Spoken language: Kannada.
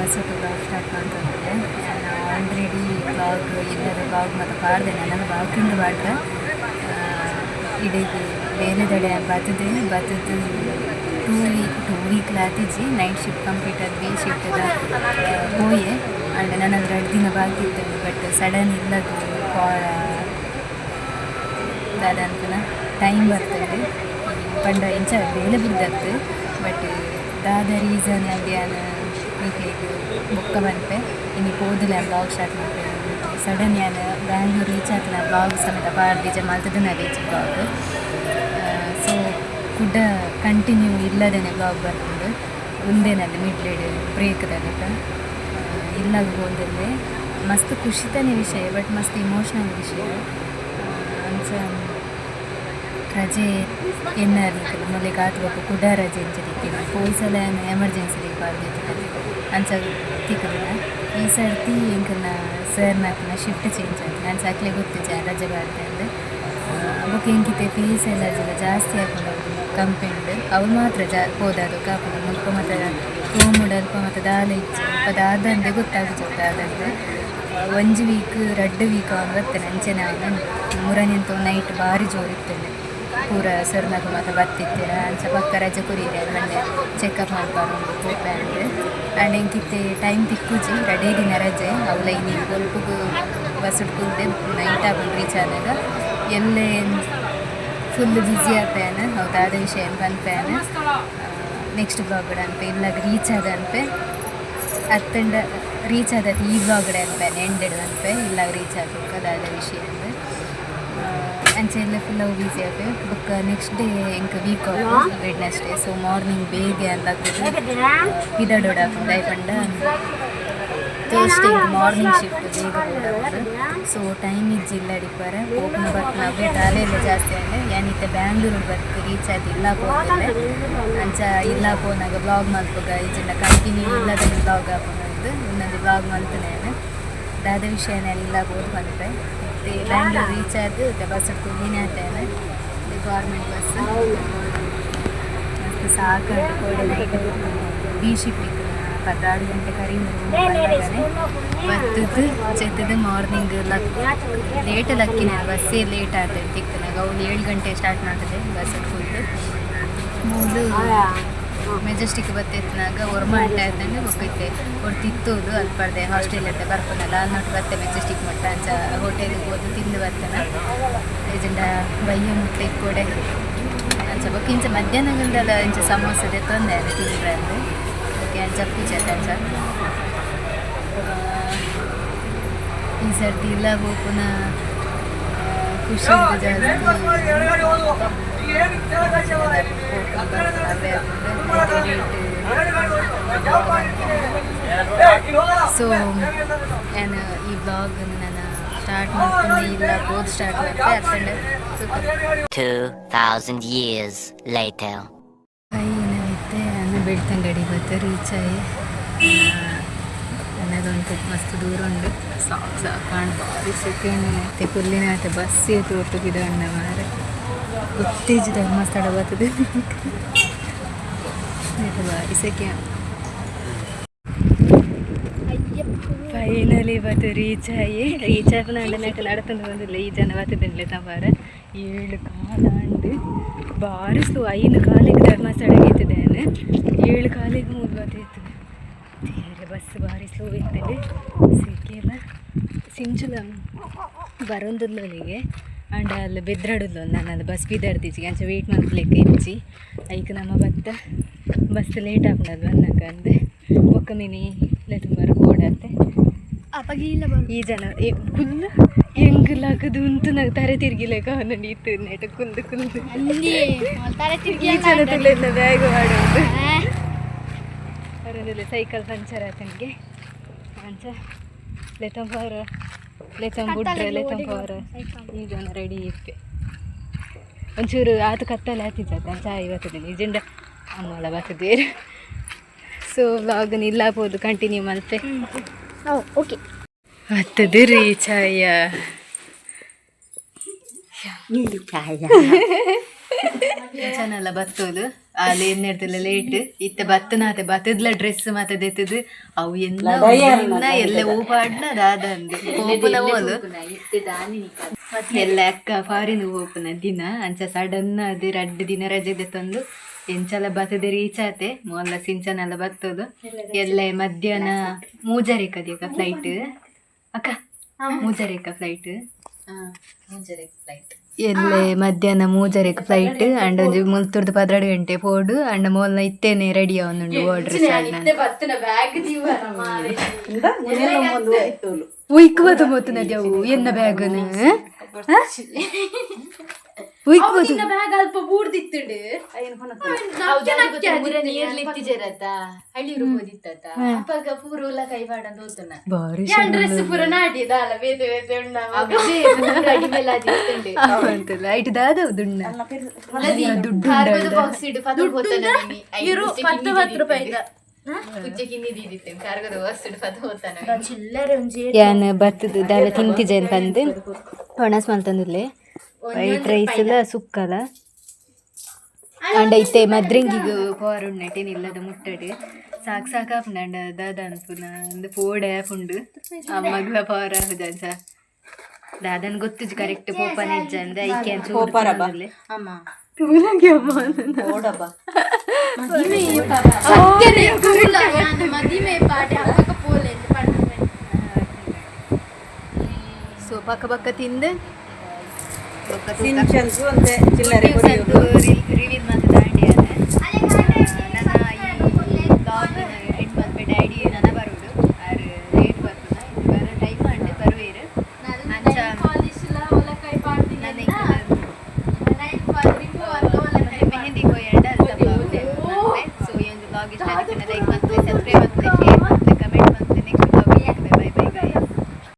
ಬಸ್ಸು ಬ್ಲಾಗ್ ಸ್ಟಾರ್ಟ್ ಮಾಡ್ತಂದ್ರೆ ನಾನು ಆಲ್ರೆಡಿ ಬ್ಲಾಗ್ ಇಲ್ಲದ ಬ್ಲಾಗ್ ಮತ್ತು ಪಾಡ್ದೆ ನಾನು ಬ್ಲಾಗಿಂದು ಬಾಡ್ರೆ ಇಡೀಗೆ ಬೇರೆ ದಡೆ ಬತ್ತದು 2 ವೀಕ್ ಲಾತಿಜಿ ನೈಟ್ ಶಿಫ್ಟ್ ಕಂಪ್ಲೀಟ್ ಆಗಿ ಶಿಫ್ಟದ ಹೋಯೆ ಅಂಡ್ ನಾನು ಅದ್ರ 2 ದಿನ ಬಾಕಿ ಇತ್ತು ಬಟ್ ಸಡನ್ ಇಲ್ಲದು ದಾದಂತನ ಟೈಮ್ ಬರ್ತದೆ ಪಂಡ ಇಂಚ ಬೇಲೆ ಬಿದ್ದದ್ದು ಬಟ್ ದಾದ ರೀಸನ್ ಆಗಿ ನಾನು ವೀಕ್ಲಿಗೆ ಬುಕ್ಕ ಬಂತೆ ಇನ್ನು ಹೋದಿಲ್ಲ ಬ್ಲಾಗ್ ಸ್ಟಾರ್ಟ್ ಮಾಡ್ತೇನೆ ಸಡನ್ ನಾನು ಬ್ಯಾಂಗ್ಳೂರ್ ರೀಚ್ ಆಗ್ತೇನೆ ಬ್ಲಾಗ್ ಸಮೇತ ಪಾಡ್ದಿಜ ಮಲ್ತದನ್ನ ರೀಚ್ ಬ್ಲಾಗ್ ಸೊ ಕೂಡ ಕಂಟಿನ್ಯೂ ಇಲ್ಲದೇನೆ ಬ್ಲಾಗ್ ಬರ್ತಿದ್ದು ಒಂದೇನಲ್ಲಿ ಮಿಡ್ಲೇಡ್ ಬ್ರೇಕ್ದಲ್ಲಿ ಇಲ್ಲಾಗ ಹೋದಲ್ಲಿ ಮಸ್ತ್ ಖುಷಿತನೇ ವಿಷಯ ಬಟ್ ಮಸ್ತ್ ಇಮೋಷ್ನಲ್ ವಿಷಯ ಅಂಚ ರಜೆ ಎನ್ನರ್ಲಿಕ್ಕೆ ಮೊದಲೇ ಕಾತ್ಬೇಕು ಕೂಡ ರಜೆ ಎಂಚಿದಿಕ್ಕಿನ ಪೋಯ್ಸಲ ಎಮರ್ಜೆನ್ಸಿ ಬಾರ್ದಿತ್ತು ಅಂಚ ತಿಕ್ಕದಿಲ್ಲ ಈ ಸರ್ತಿ ಎಂಕಲ್ನ ಸರ್ ನಾಲ್ಕನ ಶಿಫ್ಟ್ ಚೇಂಜ್ ಆಯ್ತು ನಾನು ಸಾಕ್ಲೆ ಗೊತ್ತಿದ್ದೆ ರಜೆ ಬಾರ್ದೆ ಅಂದರೆ ಬುಕ್ ಹೆಂಗಿತ್ತೆ ಫೀಸ್ ಎಲ್ಲ ಜಾಸ್ತಿ ಹಾಕೊಂಡು ಕಂಪೌಂಡ್ ಅವ್ರು ಮಾತ್ರ ಹೋದದು ಕಾಪುಡು ಮುಲ್ಪ ಮತ್ತು ಕೋಮುಡು ಅಲ್ಪ ಮತ್ತು ದಾಲ ಇಚ್ಚು ಅದಾದಂದೆ ಗೊತ್ತಾಗುತ್ತೆ ಅದಂದ್ರೆ 1 ವೀಕ್ 2 ವೀಕ್ ಅವ್ನು ಬರ್ತೇನೆ ಅಂಚೆನೆ ಅವನು 3 ನೈಟ್ ಭಾರಿ ಜೋರಿರ್ತೇನೆ ಪೂರ ಸರ್ನಾಗ ಮತ್ತು ಬರ್ತಿರ್ತೀರ ಅಂಚ ಪಕ್ಕ ರಜೆ ಕುರಿಯಿದೆ ಮಂಡೆ ಚೆಕಪ್ ಮಾಡ್ಕೊಂಡು ಹೋಗ್ಬೇ ಅಂದರೆ ಆ್ಯಂಡ್ ಹೆಂಗಿತ್ತೆ ಟೈಮ್ ತಿಕ್ಕುಜಿ 2 ದಿನ ರಜೆ ಅವಳ ಇನ್ನೀಗ ಕೊಲ್ಪುಗು ಬಸ್ ಹುಡ್ಕುದೆ ನೈಟ್ ಆಗೋದು ರೀಚ್ ಆದಾಗ ಎಲ್ಲೇ ಫುಲ್ ಬ್ಯುಸಿ ಆಗ್ತಾನೆ ಹೌದಾದ ವಿಷಯ ಬಂದ್ಪೇನೆ ನೆಕ್ಸ್ಟ್ ಬ್ಲಾಗ್ ಅನ್ಪೆ ಇಲ್ಲಾಗ ರೀಚ್ ಆದನ್ಪೆ ಅತ್ತಂಡ ರೀಚ್ ಆದ ಈ ಬ್ಲಾಗ್ ಅನ್ಪೇನೆ ಎಂಡೆಡ್ ಅನ್ಪೆ ಇಲ್ಲಾಗ ರೀಚ್ ಆಗಬೇಕು ಅದಾದ ವಿಷಯ ಅಂದರೆ ಅಂಚೆ ಎಲ್ಲ ಫುಲ್ ಅವು ಬಿಸಿ ಆಪೆ ಬುಕ್ ನೆಕ್ಸ್ಟ್ ಡೇ ಎಂಕ week off Wednesday so morning ಬೇಗ ಅಂತ ಪಿದಡೋಡ ದಯಪಂಡ ಥರ್ಸ್ಡೇ ಮಾರ್ನಿಂಗ್ ಶಿಫ್ಟ್ ಬೇಗ ಸೊ ಟೈಮ್ ಇಜ್ಜಿಲ್ಲ ಅಡಿಪಾರ ಓಪನ್ ಬರ್ತೀನಿ ಅವೇ ದಾಲೆ ಎಲ್ಲ ಜಾಸ್ತಿ ಅಂದರೆ ಏನಿತ್ತೆ ಬ್ಯಾಂಗ್ಳೂರು ಬರ್ತು ರೀಚ್ ಆಯ್ತು ಇಲ್ಲ ಹೋಗಿಲ್ಲ ಅಂಚ ಇಲ್ಲ ಪೋನಾಗ ಬ್ಲಾಗ್ ಮಲ್ಪಗ ಈಜಿಂದ ಕಂಟಿನ್ಯೂ ಇಲ್ಲದಲ್ಲಿ ಬ್ಲಾಗ್ ಹಾಕೊಂಡು ಇನ್ನೊಂದು ಬ್ಲಾಗ್ ಮಲ್ತನೇನು ದಾದ ವಿಷಯನೆಲ್ಲ ಓದ್ ಬಂದೆ ಮತ್ತು ಬ್ಯಾಂಗ್ಳೂರು ರೀಚ್ ಆಯ್ತು ಬಸ್ ಹಿಡ್ಕೊಂಡು ಆಗ್ತಾನೆ ಗೌರ್ಮೆಂಟ್ ಬಸ್ ಮತ್ತು ಸಾಕಂಡು ಕೋಡೆ ನೈಟ್ ಬಿ ಶಿಫ್ಟಿಗೆ 16 ಗಂಟೆ ಕರೀಂದ್ರೂ ಬರ್ತದ್ದು ಚೆತ್ತದು ಮಾರ್ನಿಂಗ್ ಲೇಟ್ ಲಕ್ಕಿನ ಬಸ್ಸೇ ಲೇಟ್ ಆಗ್ತದೆ ತಿಕ್ತನಾಗ ಅವ್ರು 7 ಗಂಟೆ ಸ್ಟಾರ್ಟ್ ಮಾಡ್ತದೆ ಬಸ್ ಹಿಡ್ಕೊಂಡು ಮೂಲು ಮೆಜೆಸ್ಟಿಕ್ ಬತ್ತಿತ್ನಾಗ ಒರ್ಮ ಅಂಟ ಆಯ್ತಂಗೆ ಹೋಗೈತೆ ಅವ್ರು ತಿತ್ತೋದು ಅಲ್ಲಿ ಪಡ್ದೆ ಹಾಸ್ಟೆಲ್ ಇರ್ತೆ ಬರ್ಕೊಂಡಲ್ಲ ಅಲ್ಲಿ ನೋಟ್ಟು ಬರ್ತೆ ಮೆಜೆಸ್ಟಿಕ್ ಮಟ್ಟ ಅಂಚ ಹೋಟೆಲಿಗೆ ಹೋದು ತಿಂದು ಬರ್ತಾನೆ ಏಜೆಂಡ ಬಯ್ಯ ಮುಟ್ಟೆ ಕೊಡೆ ಅಂಚ ಬೊಕ್ಕ ಇಂಚ ಮಧ್ಯಾಹ್ನಗಂದಲ್ಲ ಇಂಚ ಸಮೋಸದೆ ತೊಂದೆ ಅದು ತಿಂದ್ರೆ ಅಂದರೆ ಓಕೆ ಅಂಚ ಪೂಜೆ ಅಂಚ ಈ ಸರ್ತಿ ಇಲ್ಲ ಹೋಗ್ಪುನ ಖುಷಿ ಸೊ ಏನು ಈ ಬ್ಲಾಗ್ ನಾನು ಸ್ಟಾರ್ಟ್ ಮಾಡ್ಕೊಂಡು ಇಲ್ಲ ಬೋದ್ ಸ್ಟಾರ್ಟ್ ಮಾಡ್ತೆ ಅತ್ತಂಡೆ 2000 years later ಕೈ ಏನಿತ್ತೆ ಅನ್ನ ಬೆಳ್ತಂಗಡಿ ಬತ್ತು ರೀಚ್ ಆಗಿ ಅನ್ನದೊಂದು ಮಸ್ತ್ ದೂರ ಉಂಡು ಸಾಕು ಭಾರಿ ಸೆಕೆಂಡ್ ಮತ್ತೆ ಕುಲ್ಲಿನ ಆಯ್ತು ಬಸ್ಸೇ ತೋಟಗಿದ ಅಣ್ಣ ಮಾರೆ ಗೊತ್ತೇಜ್ ಧರ್ಮಸ್ಥಳ ಬರ್ತದೆ ಭಾರಿ ಸೆಕೆಂಡ್ ಫೈನಲಿ ಇವತ್ತು ರೀಚ್ ಆಗಿ ನೆಟ್ಟು ನಡ್ಕೊಂಡು ಬಂದಿಲ್ಲ ಈ ಜನ ಬರ್ತದಿಲ್ಲ ತಂಬಾರ 7 ಕಾಲ ಅಂಡು ಭಾರಿ ಸ್ಲೋ 5 ಕಾಲಿಗೆ ಧರ್ಮಸ್ಥಳಕ್ಕೆ ಇತ್ತಿದ್ದೇನೆ 7 ಕಾಲಿಗೆ 3 ಬರ್ತಿತ್ತು ಬೇರೆ ಬಸ್ ಭಾರಿ ಸ್ಲೋ ಇರ್ತದೆ ಸಿಕ್ಕಿಲ್ಲ ಸಿಂಚುಲ ಬರೋದಿಲ್ಲಲಿಗೆ ಅಂಡ್ ಅಲ್ಲಿ ಬೆದ್ರಾಡುದು ನಾನು ಅದು ಬಸ್ ಬಿದ್ದಾಡ್ತಿದ್ವಿ ಅಂಚೆ ವೆಯ್ಟ್ ಮಾಡ್ಲಿಕ್ಕೆ ಇಚ್ಚಿ ಐಕೆ ನಮ್ಮ ಭತ್ತ ಬಸ್ ಲೇಟ್ ಆಗ್ಬಿಡೋದು ಅನ್ನಕ್ಕೆ ಅಂದೆ ಒಕ್ಕ ಮಿನಿ ಇಲ್ಲ ತುಂಬ ಓಡತ್ತೆ ಈ ಜನ ಕುಲ್ಲು ಹೆಂಗಲಾಗದು ಅಂತ ನಂಗೆ ತಾರೆ ತಿರ್ಗಿಲೇಕ ಅವನು ನೀತು ನೆಟ ಕುಲ್ದು ಈ ಜನ ತುಳಿದ ಬ್ಯಾಗ್ ಮಾಡೋದು ಅವರೊಂದಿಲ್ಲ ಸೈಕಲ್ ಪಂಚರ್ ಆತನಿಗೆ ಅಂಚ ಲೆತಂಬುಡ್ರೆ ಲೆತಂಬವ್ರ ಈ ಜನ ರೆಡಿ ಇಪ್ಪೆ ಒಂಚೂರು ಆತು ಕತ್ತಲೆ ಆತಿದ್ದ ಚಾಯ್ ಬರ್ತದೆ ನಿಜಂಡ ಅಮ್ಮಳ ಬರ್ತದೇರು ಸೊ ವ್ಲಾಗನ್ನು ಇಲ್ಲ ಆಗ್ಬೋದು ಕಂಟಿನ್ಯೂ ಮಲ್ಪೆ ಓಕೆ ಹತ್ತದು ರೀ ಚಾಯ ಚೆನ್ನಾಗಲ್ಲ ಬರ್ತೋದು ಅಲ್ಲಿ ಏನಿರ್ತಲ್ಲ ಲೇಟ್ ಇತ್ತ ಬತ್ತನಾತೆ ಬತ್ತದ್ಲ ಡ್ರೆಸ್ ಮತ್ತೆ ದೆತ್ತದು ಅವು ಎಲ್ಲ ಎಲ್ಲ ಊಪಾಡ್ನ ದಾದ ಅಂದು ಹೋಪುನ ಮೋಲು ಎಲ್ಲ ಅಕ್ಕ ಫಾರಿನ್ ಹೋಪುನ ದಿನ ಅಂಚ ಸಡನ್ ಅದು 2 ದಿನ ರಜೆ ತಂದು ಎಂಚಲ ಬತ್ತದ ರೀಚ್ ಆತೆ ಮೊಲ್ಲ ಸಿಂಚನೆಲ್ಲ ಬತ್ತದು ಎಲ್ಲ ಮಧ್ಯಾಹ್ನ ಮೂಜರೇಕದಿಯಕ ಫ್ಲೈಟ್ ಅಕ್ಕ ಮೂಜರೇಕ ಫ್ಲೈಟ್ ಎಲ್ಲೆ ಮಧ್ಯಾಹ್ನ ಮೂಜರೆಕ್ ಫ್ಲೈಟ್ ಅಂಡ್ ಒಂಜಿ ಮುಲ್ತುರ್ದು 12 ಗಂಟೆ ಪೋಡು ಅಂಡ ಮೊಲ್ನ ಇತ್ತೇನೆ ರೆಡಿ ಅವನುಂಡು ಓಡ್ರ ಉಯ್ಕ್ ಬದು ಮೊತ್ತು ನದ್ಯವು ಎನ್ನ ಬ್ಯಾಗನು ಉಯ್ಕ್ ಬದು ಬ್ಯಾಗ್ ಅಲ್ಪ ಬೂಡ್ದಿತ್ತುಂಡು ಹಳ್ಳಿ ರೂಪದಿತ್ತ ಅಪ್ಪಗ ಪೂರ ಕೈ ಮಾಡಂತ ಹೋಗ್ತಾನ ಬಾರಿ ಡ್ರೆಸ್ ಪೂರ ನಾಟಿದಲ್ಲ ಬೇತೆ ಬೇತೆ ಉಂಡ ಲೈಟ್ ದಾದ ದುಣ್ಣ ದುಡ್ಡು ಬಾಕ್ಸ್ ಇಡು ಪದ ಹೋಗ್ತಾನ ಚಿಲ್ಲರೆ ಯಾನ್ ಬರ್ತದ ದಾಲ ತಿಂತಿಜೆ ಅಂತಂದು ಒಣಸ್ ಮಲ್ತಂದಿಲ್ಲೆ ವೈಟ್ ರೈಸ್ ಎಲ್ಲ ಸುಕ್ಕಲ ಅಂಡ ಇತ್ತೆ ಮದ್ರಂಗಿಗೆ ಪೋರುಣ್ಣೆಟೇನು ಇಲ್ಲದ ಮುಟ್ಟಡು ಸಾಕು ಸಾಕಾಪುಂಡು ಅಂಡ ದಾದ ಅನ್ಪುನ ಒಂದು ಪೋಡ ಆಪುಂಡು ಆ ಮಗ್ಲ ಪವರ್ ಆಹುದಂಚ ದಾದನ್ ಗೊತ್ತುಜು ಕರೆಕ್ಟ್ ಪೋಪನ ಇಜ್ಜ ಅಂದ ಐಕೆ ಅಂತ ತೂಲಂಗೆ ಅಮ್ಮ ಮದಿಮೆ ಪಾಟಿ ಅಕ್ಕ ಪೋಲೆ ಸೊ ಪಕ್ಕ ಪಕ್ಕ ತಿಂದು ರಿವೀಲ್ ಮತ್ತೆ ದಾಂಡಿ ನನ್ನ ಈ ಡ್ಯಾಡಿ ನನ್ನ ಬರುವುದು ಆರು ಲೇಟ್ ಬರ್ತದ ಬರೋ ಟೈಮ್ ಅಂಡೆ ಬರುವೇರು ಮೆಹಂದಿ ಹೋಯಂಡ ಸೊ ಈ ಒಂದು ಬ್ಲಾಗ್ ಇಷ್ಟ ಲೈಕ್ ಮತ್ತೆ ಸಬ್ಸ್ಕ್ರೈಬ್ ಮತ್ತೆ ಶೇರ್